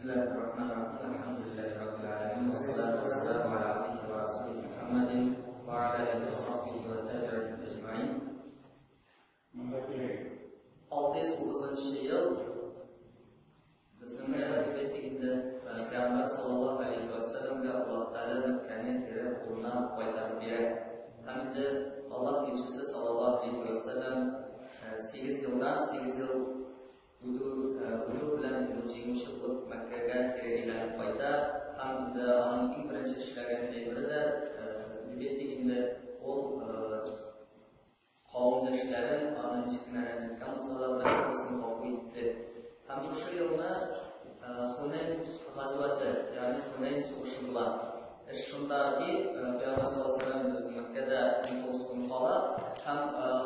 Bismillahirrahmanirrahim. Alhamdulillahirabbil alamin. Wassalatu wassalamu ala abdihi wa rasulih Muhammadin wa ala alihi wa sahbihi wa tabi'in ajma'in. 630 yil bizning hayotimizdagi Payg'ambar sallallohu alayhi vasallamga Alloh taolo Makkani terib qo'ldan qaytarib berdi. Hamda Alloh elchisi sallallohu alayhi vasallam 8 yildan 8 yil bilan o'sha Makkaga kelganlar qayta hamda uning birinchi ishlaganidan birida debetiginde o qavmdoshlarim ana chiqnarangan masalada o'zini qabul etdi. Ham shu yilni Hunayn g'azvati, ya'ni Hunayn sug'ushi bilan shundagi Payg'ambar sollallohu alayhi vasallam Makkada qo'sqin qolib ham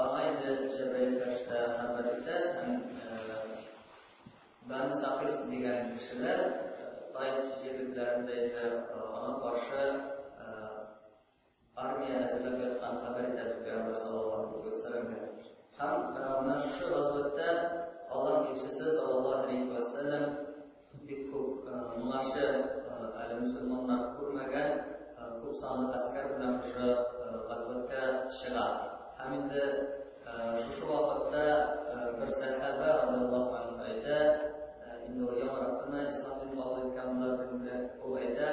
amaydi Jibril farishta xabar etdi. Bani Saqif degan kishilar Toyib she'rlarida ona qarshi armiya hazırlab yotgan xabar etadi Payg'ambar sallallohu alayhi vasallamga. Ham mana shu g'azvatda Alloh elchisi sallallohu alayhi vasallam ko'p qarshi hali musulmonlar ko'rmagan ko'p sonli askar bilan shu g'azvatga chiqadi. Hamda shu vaqtda bir sahaba radhiyallohu anhu aytdi, Yomraqni islomni qabul etganlar bilan qo'ydi.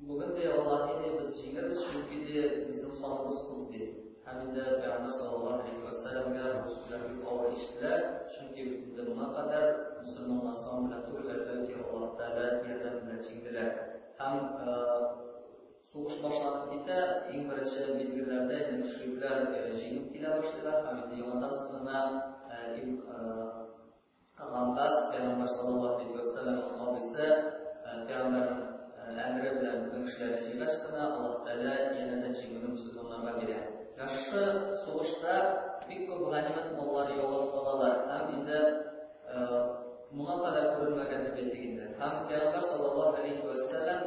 Bugun de Allohni biz jingirmiz, chunki de bizning sonimiz ko'p de. Hamda Payg'ambar sallallohu alayhi vasallamga rasullarga qavul etdilar, chunki nima qadar musulmonlar son bilan turlarki Alloh taolo yerdan bilan jingdilar. Ham so'g'ish boshlanibdi, eng birinchi mezgillarda mushriklar jingib kela boshladilar. Hamda yomondan so'ngan G'ambas Payg'ambar sallallohu alayhi vasallam abisi Payg'ambarning amri bilan butun kishilarni jingashqina Alloh taolo yanada jingini musulmonlarga beradi. Shu so'g'ishda ko'p g'animat mollari yo'qolib qoladilar. Ham endi bunga qadar ko'rilmagan deb aytganda ham Payg'ambar sallallohu alayhi vasallam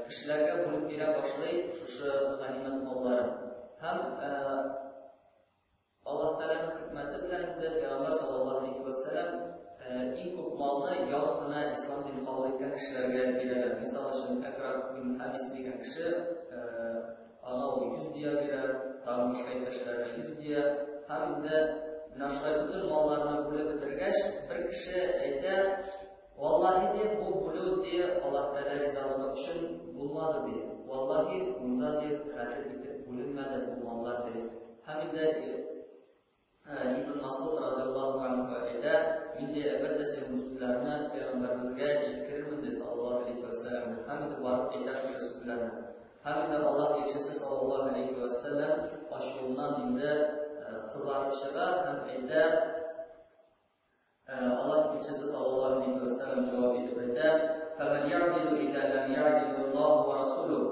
kishilarga bo'lib bera boshlaydi shu g'animat mollari. Ham Alloh taolaning hikmati bilan Payg'ambar sallallohu alayhi vasallam eng ko'p molni yolg'ina islom dinini qabul etgan kishilarga beradi. Misol uchun Akram bin Habis degan kishi ana 100 diya beradi, boshqa aytishlarga 100 diya. Hamda nashqaybutun mollarni bo'lib bitirgach, bir kishi aytadi, "Vallahi de bu bo'lib de Alloh taolo rizoligi uchun bo'lmadi de. Vallahi unda de qadr bitib bo'linmadi bu mollar de." Hamda Ibn Mas'ud radhiyallohu anhu aytadi, "Mende albatta sen musulmonlarni payg'ambarimizga zikirmin de sallallohu alayhi vasallam." Hamda borib aytadi shu so'zlarni. Hamda Alloh elchisi sallallohu alayhi vasallam ashundan endi qizarib chiqib ham aytadi, Alloh elchisi sallallohu alayhi vasallam javob etib aytadi, "Faman ya'dilu idza lam ya'dilu Alloh va rasuluhu."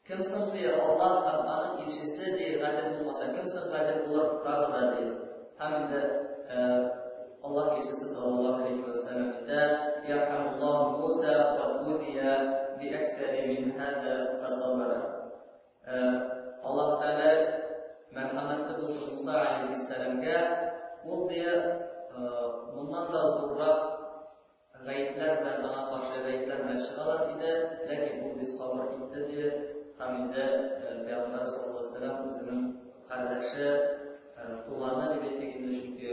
Kimsin diye Allah Allah'ın elçisi diye qadir bulmasa, kimsin qadir bulur tağıda diye. Hamda Allah elçisi sallallahu aleyhi ve sellem de "Yarhamullahu Musa ve udiya bi ektheri min hada fasabara." Allah Teala merhametli bulsun Musa aleyhisselamga bu diye bundan da zorrak gayetler bilen bana karşı gayetler bilen çıkalar idi. Lakin bu bir sabır etti diye. Hamda Payg'ambar sallallohu alayhi vasallam o'zining qardashi tuğanlar deb aytganda chunki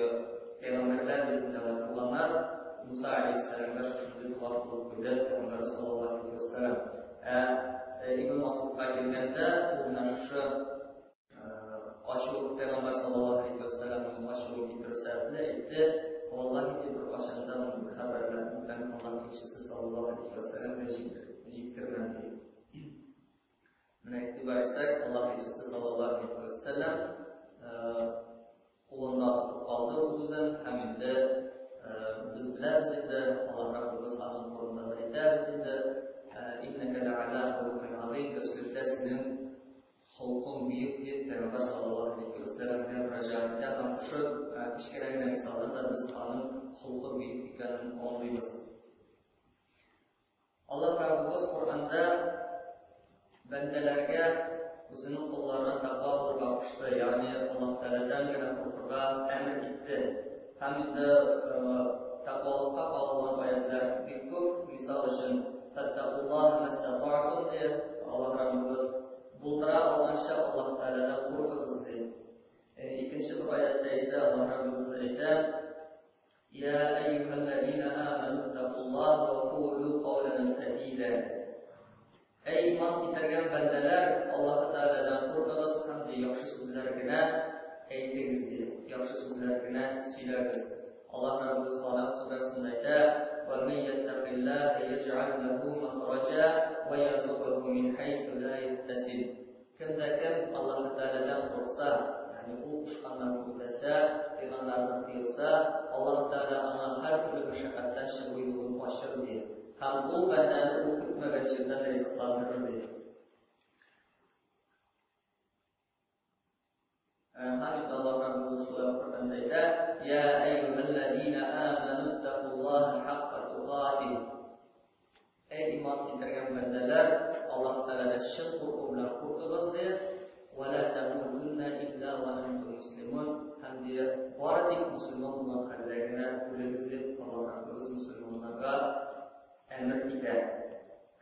payg'ambarlar dedilar tuğanlar Musa alayhissalomga shunday duo qilib qo'ydi Payg'ambar sallallohu alayhi vasallam. Ibn Mas'udga kelganda mana shu oshliq Payg'ambar sallallohu alayhi vasallamning oshliq intirsatida aytdi, "Vallahi bir o'shandan xabarlar bilan Alloh elchisi sallallohu alayhi vasallamga yetkirman" dedi. Mana e'tibor etsak, Alloh elchisi sallallohu alayhi vasallam qo'lida qoldi o'zini hamda biz bilamiz endi Alloh Rabbimiz ham qo'lida aytadi endi innaka la'ala xuluqin azim rasululloh sening xulqing buyuk deb Payg'ambar sallallohu alayhi vasallamga murojaatda ham shu kichkinagina misolda biz uning xulqi buyuk ekanini anglaymiz. Alloh Rabbimiz Qur'onda bandalarga o'zining qo'llarini taqvo qilishga qo'shdi, ya'ni Alloh taoladan qo'rqishga amr etdi. Hamda taqvoga qolgan oyatlar fattaqullaha mastata'tum diye Allah Rabbimiz buldura olgancha Allah Teala'dan qo'rqingiz deydi. İkinci bir ayette ise Allah Rabbimiz ayter: Ya eyyuhellezine amenu ittaqullaha ve qulu qawlan sadida. Ey iman getirgen bendeler, Allah Teala'dan qo'rqingiz hamda yaxshi so'zlargina aytingiz deydi. Yaxshi so'zlargina suylagingiz. Allah Rabbimiz Alloh surasida ayter: "Ve men yettaqillaha yec'al lahu makhraja ve yarzuquhu min haythu la yahtasib." Kimda kim Allah Teala'dan qo'rqsa, ya'ni u ushqandan qo'rqsa, peygamberdan qilsa, Allah Teala ona har turli mashaqqatdan shibu yo'lini ochar deydi. Ham bu bandani u kutmagan yerdan rizqlantirar deydi. Hamid Allah Rabbimiz surah Qur'onda: "Ya ayyuhallazina amanu ittaqullaha haqqa tuqatih." Ey iman keltirgan bandalar, Allah Teala'dan shirk bilan qo'rqingiz deydi. "Va la tamutunna illa va antum muslimun." Hamda boradik musulmon bo'lgan hollarga o'lingiz deb Allah Rabbimiz musulmonlarga emir etadi.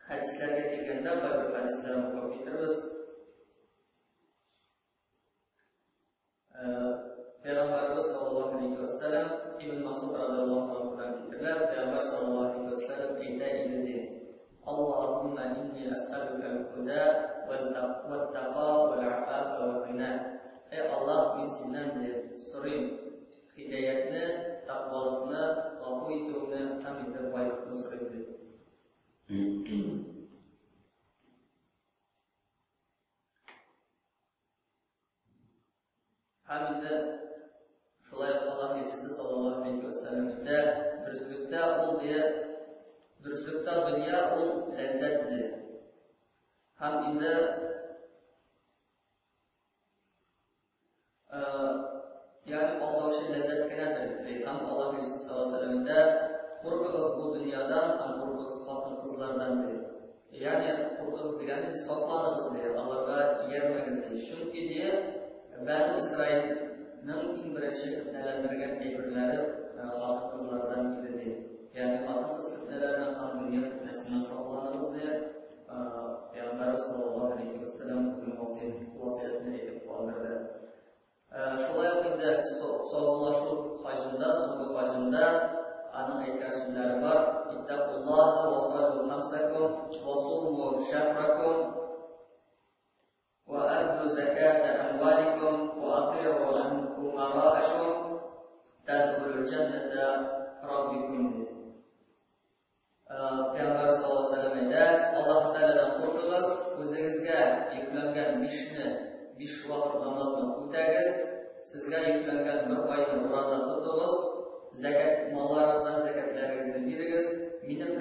Hadislarga kelganda bir hadislarni o'qib o'tamiz. Peygamberimiz sallallahu aleyhi ve sellem İbn Mas'ud radıyallahu anh'dan bildirdiler. Peygamber sallallahu aleyhi ve sellem dedi: Allahümme inni es'alukel huda ve'l-taqa ve'l-afafa ve'l-ghina. Ey Allah, ben senden sorayım hidayetini, takvalıkını, gafur ettiğini, hem de baylıkını sorayım. Hamida şulay Allah elçisi sallallahu aleyhi ve sellem'de dürüstlükte ol diye dürüstlükte dünya ol lezzetli. Hamida yani Allah şey lezzet kenedir. Ham Allah elçisi sallallahu aleyhi ve sellem'de korkunuz bu dünyadan, ham korkunuz hatun kızlardan diye. Yani korkunuz degani soklanınız diye, Allah'a yermeniz diye. Çünkü diye Bani İsrail'nin ilk birinchi fitnalantirgan aybirlari xotin qizlardan biri. Ya'ni xotin qiz fitnalaridan ham dunyo fitnasidan saqlanamiz deb Payg'ambar sollallohu alayhi vasallam vasiyatini aytib qoldirdi. Shunday endi sog'lashuv hajida, so'nggi hajida ana aytgan so'zlari bor. Ittaqulloha va sallu hamsakum va sumu shahrakum وأدوا زكاة أموالكم وأطيعوا أمراءكم تدخلوا الجنة ربكم. Peygamber sallallahu aleyhi ve sellem'de Allah Teala'dan korkunuz, o'zingizga yuklangan besh vaqt namozni o'tagiz, sizga yuklangan bir oyni ro'za tutasiz, zakat mollaringizdan zakatlaringizni berigiz, mening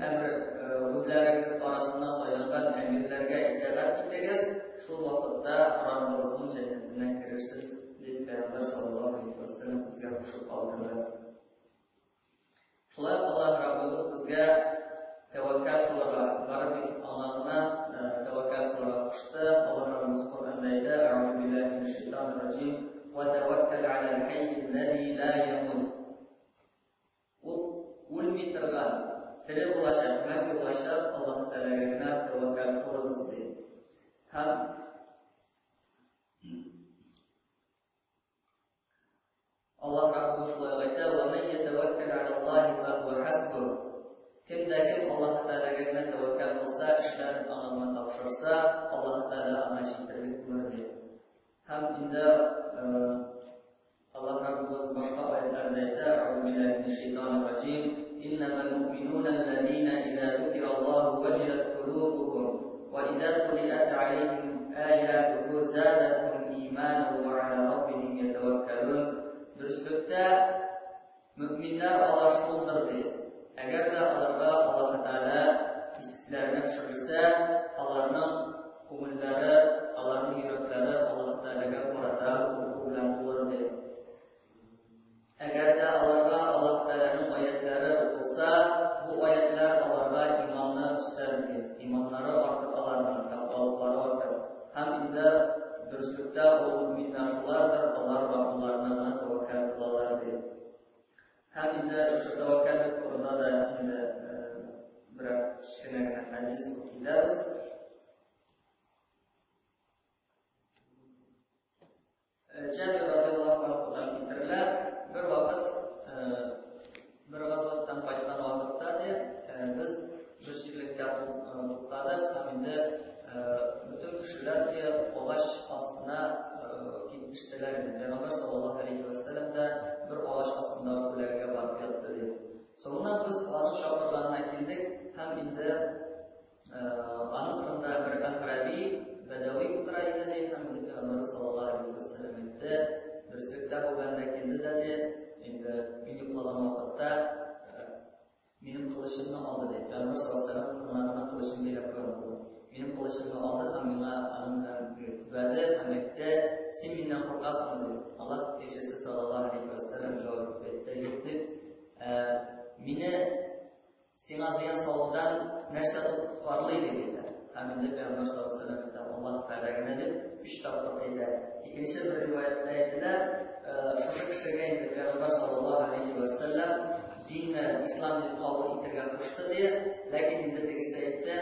o'zlaringiz orasidan so'yilgan amirlarga itoat etingiz. Şu vakitte Rabbimizin cennetine girersiz deyip Peygamber sallallahu aleyhi ve sellem bizge kuşup kaldırdı. Şulay Allah Rabbimiz bizge tevekkül kılarak, garip anlamına tevekkül kılarak kuştu. Allah Rabbimiz Kur'an'daydı: Euzubillahimineşşeytanirracim ve tevekkül alel hayyillezî la yemut. Ulmitirgan, tiri ulaşıp, mevki ulaşıp Allah Teala'ya tevekkül kılınız deyip. Allah Rabbimiz şulay aytdi: "Ve men yetevekkel alallahi fehuve hasbuh." Kimda kim Allah Teala'ga tevekkül qilsa, ishlarini Allohga topshirsa, Allah Teala ana shunday qiladi. Ham endi Allah Rabbimiz boshqa oyatlarda aytdi: "Euzubillahimineşşeytanirracim. İnnemal mu'minuna allazina idza zukirallohu vajilat qulubuhum ve idza tuliyat aleyhim ayatuhu zadatuhum imanan ve ala rabbihim yetevekkelun." Dürüstlükte müminler Allah şoldur deydi. Eğer de Allah Teala isklerine düşürülse, Allah'ın kumulları, Allah'ın yürekleri Allah Teala'ya kurata hukulan olur deydi. Eğer de Allah Teala'nın ayetleri olsa, bu ayetler Allah'a imanla üstler deydi. İmanları artık Allah'ın takvalıkları artık. Hem de dürüstlükte o müminler şolardır, Allah Rabbularına tevekkül kılarlar deydi. Hem de şu tevekküllik konuda da bir kichkina hadis o'qib ketamiz. Jabir radhiyallohu anhudan keltiriladi, bir vaqt bir g'azotdan qaytgan vaqtda biz bir shirlikka to'xtadik, hamda butun kishilarga og'ash ostida ketishdilar. Payg'ambar sallallohu alayhi vasallam da bir og'ash ostida ularga borib yotdi deb. So'ngra biz uning shogirdlariga keldik, ham endi aniq qilda bir aqrabiy badaviy o'tiraydi deb, ham Payg'ambar sallallohu alayhi vasallam aytdi, bir sutda bo'lganda keldi dedi, endi men uxlagan vaqtda mening qilishimni oldi deb. Payg'ambar sallallohu alayhi vasallam qilmagan qilishimni berib qo'ydi. Mening qilishimni oldi, ham menga tubadi, ham aytdi, sen mendan qo'rqasizmi deb. Alloh elchisi sallallohu alayhi vasallam javob berdi, yo'q deb, meni senga ziyon solgan narsa qutqarlaydi dedi. Hamda Payg'ambar sallallohu alayhi vasallam aytdi, Alloh taolagina deb 3 taqdir qildi. Ikkinchi bir rivoyatda aytdilar, o'sha kishiga endi Payg'ambar sallallohu alayhi vasallam dinni islom deb qabul ettirgan qo'shdi, lekin endi tegsa aytdi,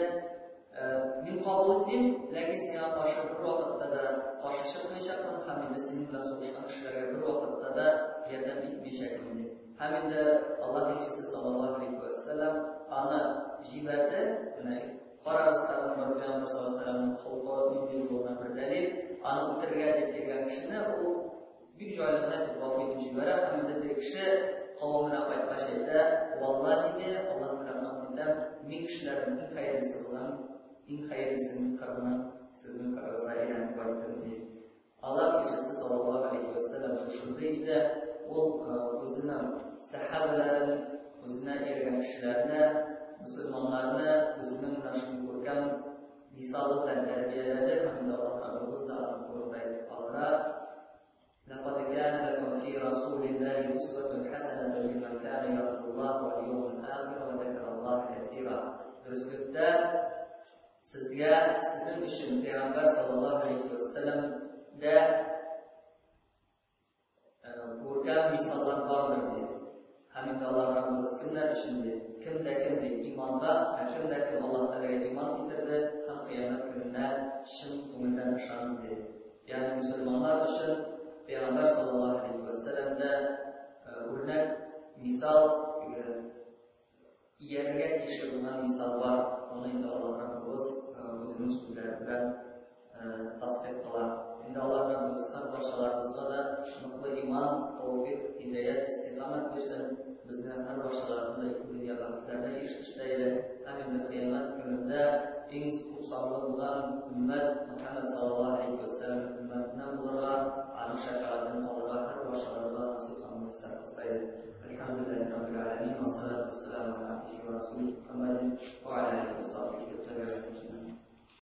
men qabul etdim, lekin senga qarshi bir vaqtda da qarshi chiqmayapman, ham endi sening bilan so'rashgan kishilarga bir vaqtda da yordam etmayapman dedi. Ham endi Alloh elchisi sallallohu alayhi vasallam ana jibati, ya'ni qarasdan Payg'ambar sallallohu alayhi vasallamning xulqi bo'lgan bir dalil, ana o'tirgan deb kelgan kishini u bir joylarda vafot etib yuboradi. Ham endi kishi qavmina qaytqashida, vallahi de Alloh taolodan ming kishilarning xayrisi bilan eng xayrlisini qarman sizning qarzaydan qo'ydim. Alloh elchisi sallallohu alayhi vasallam shunday edi, u o'zining sahobalarni, o'zining ergan kishilarni, musulmonlarni o'zining nashini ko'rgan misoli bilan tarbiyaladi. Hamda Alloh o'zidan qo'rqaydi. Alloh لقد كان لكم في رسول الله أسوة حسنة لمن كان يرجو الله واليوم الآخر وذكر الله كثيرا. Rasulullah sizga sizning uchun Payg'ambar sallallohu alayhi vasallam da ko'rgan misollar bordir dedi. Hamda Alloh Rabbimiz kimlar uchun dedi, kimda iymonda, kimda kim Alloh taolaga iymon keltirdi, ham qiyomat kunida shin ko'ngildan ishonadi. Ya'ni musulmonlar uchun Payg'ambar sallallohu alayhi vasallamda o'rnak misol, yerga tekshirgan misol bor. Uni endi Alloh Rabbimiz o'zining so'zlari bilan tasdiq qiladi. Endi Alloh Rabbimiz har barchalarimizga da mutlaq iymon, tavfiq, hidoyat, istiqomat bersin. Bizni har barchalarimizga dunyo baxtlarga erishtirsa, hamda qiyomat kunida eng ko'p savob bo'lgan ummat Muhammad sallallohu alayhi vasallam ummatidan bo'lgan aniq shafaatini olgan har barchalarimizga nasib qilsa. Elhamdülillahi Rabbil Alamin. Ve salatu vesselamu ala abdihi ve rasulih Muhammedin ve ala alihi ve sahbihi ve tabi'in.